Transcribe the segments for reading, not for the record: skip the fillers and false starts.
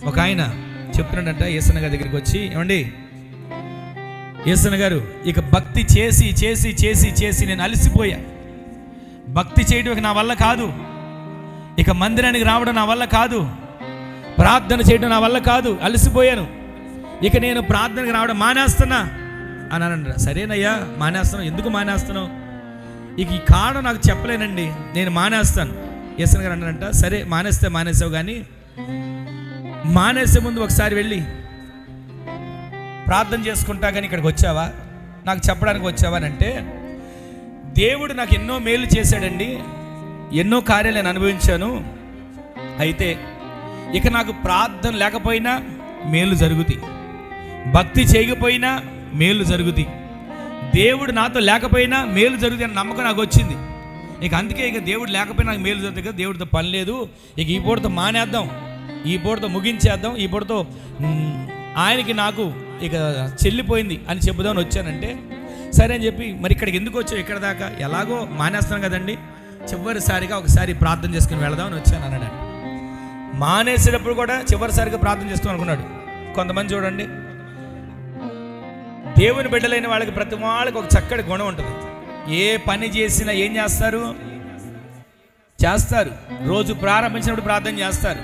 ఒక ఆయన చెప్తున్నాడంట యేసన్న గారి దగ్గరికి వచ్చి, ఏమండి యేసన్న గారు, ఇక భక్తి చేసి చేసి చేసి చేసి నేను అలసిపోయా. భక్తి చేయడం నా వల్ల కాదు, ఇక మందిరానికి రావడం నా వల్ల కాదు, ప్రార్థన చేయడం నా వల్ల కాదు, అలసిపోయాను, ఇక నేను ప్రార్థనకి రావడం మానేస్తున్నా అని అనంట. సరేనయ్యా మానేస్తాను, ఎందుకు మానేస్తాను? ఇక ఈ కారణం నాకు చెప్పలేనండి, నేను మానేస్తాను. యేసన్న గారు అన్నారంట, సరే మానేస్తే మానేసావు, కానీ మానేసే ముందు ఒకసారి వెళ్ళి ప్రార్థన చేసుకుంటా కానీ ఇక్కడికి వచ్చావా, నాకు చెప్పడానికి వచ్చావా అని అంటే, దేవుడు నాకు ఎన్నో మేలు చేశాడండి, ఎన్నో కార్యాలు నేను అనుభవించాను, అయితే ఇక నాకు ప్రార్థన లేకపోయినా మేలు జరుగుతాయి, భక్తి చేయకపోయినా మేలు జరుగుతాయి, దేవుడు నాతో లేకపోయినా మేలు జరుగుతాయి అనే నమ్మకం నాకు వచ్చింది. ఇక అందుకే ఇక దేవుడు లేకపోయినా నాకు మేలు జరుగుతుంది కదా, దేవుడితో పని లేదు, ఇక ఈ పూటతో మానేద్దాం, ఈ పూటతో ముగించేద్దాం, ఈ పూటతో ఆయనకి నాకు ఇక చెల్లిపోయింది అని చెబుదామని వచ్చానంటే, సరే అని చెప్పి, మరి ఇక్కడికి ఎందుకు వచ్చావు, ఇక్కడ దాకా ఎలాగో మానేస్తాను కదండి, చివరిసారిగా ఒకసారి ప్రార్థన చేసుకుని వెళదామని వచ్చాను అన్నాడు. మానేసేటప్పుడు కూడా చివరిసారిగా ప్రార్థన చేస్తాం అనుకున్నాడు. కొంతమంది చూడండి, దేవుని బిడ్డలైన వాళ్ళకి ప్రతి వాళ్ళకి ఒక చక్కటి గుణం ఉంటుంది. ఏ పని చేసినా ఏం చేస్తారు, రోజు ప్రారంభించినప్పుడు ప్రార్థన చేస్తారు,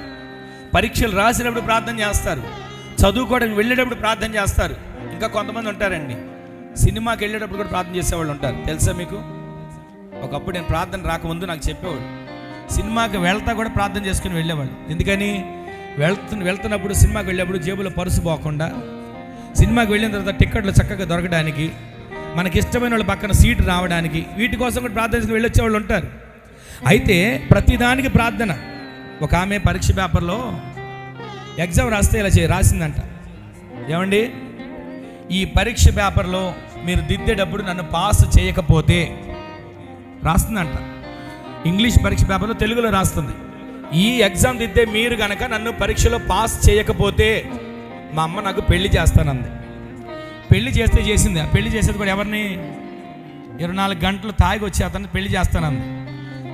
పరీక్షలు రాసినప్పుడు ప్రార్థన చేస్తారు, చదువుకోవడానికి వెళ్ళేటప్పుడు ప్రార్థన చేస్తారు. ఇంకా కొంతమంది ఉంటారండి, సినిమాకి వెళ్ళేటప్పుడు కూడా ప్రార్థన చేసేవాళ్ళు ఉంటారు. తెలుసా మీకు? ఒకప్పుడు నేను ప్రార్థన రాకముందు నాకు చెప్పేవాడు, సినిమాకి వెళ్తా కూడా ప్రార్థన చేసుకుని వెళ్ళేవాళ్ళు. ఎందుకని? వెళ్తున్నప్పుడు సినిమాకి వెళ్ళేప్పుడు జేబులో పరుసు పోకుండా, సినిమాకి వెళ్ళిన తర్వాత టిక్కెట్లు చక్కగా దొరకడానికి, మనకి ఇష్టమైన వాళ్ళ పక్కన సీటు రావడానికి, వీటి కోసం కూడా ప్రార్థన చేసుకుని వెళ్ళొచ్చేవాళ్ళు ఉంటారు. అయితే ప్రతిదానికి ప్రార్థన. ఒక ఆమె పరీక్ష పేపర్లో ఎగ్జామ్ రాస్తే ఇలా రాసిందంట, ఏమండి ఈ పరీక్ష పేపర్లో మీరు దిద్దేటప్పుడు నన్ను పాస్ చేయకపోతే, రాస్తుందంట, ఇంగ్లీష్ పరీక్ష పేపర్లో తెలుగులో రాస్తుంది, ఈ ఎగ్జామ్ దిద్దే మీరు కనుక నన్ను పరీక్షలో పాస్ చేయకపోతే మా అమ్మ నాకు పెళ్లి చేస్తానంది. పెళ్లి చేసింది. ఆ పెళ్లి చేసేది కూడా ఎవరిని? 24 గంటలు తాగి వచ్చి అతన్ని పెళ్లి చేస్తానంది.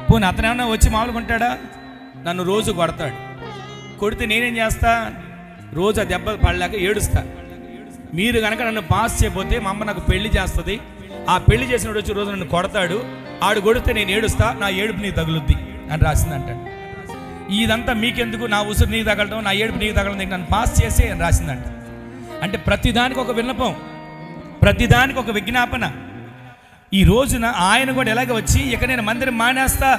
పోనీ అతను ఏమన్నా వచ్చి మామూలుగా ఉంటాడా? నన్ను రోజు కొడతాడు, కొడితే నేనేం చేస్తా, రోజు ఆ దెబ్బ పడలేక ఏడుస్తా. మీరు కనుక నన్ను పాస్ చేయకపోతే మా అమ్మ నాకు పెళ్లి చేస్తుంది, ఆ పెళ్లి చేసినప్పుడు వచ్చి రోజు నన్ను కొడతాడు, ఆడు కొడితే నేను ఏడుస్తా, నా ఏడుపు నీకు తగులుద్ది అని రాసింది అంటాడు. ఇదంతా మీకెందుకు, నా ఉసురు నీకు తగలడం, నా ఏడుపు నీకు తగలడం, నన్ను పాస్ చేసే అని రాసిందంట. అంటే ప్రతిదానికి ఒక విన్నపం, ప్రతిదానికి ఒక విజ్ఞాపన. ఈ రోజున ఆయన కూడా ఎలాగ వచ్చి, ఇక నేను మందిరం మానేస్తా,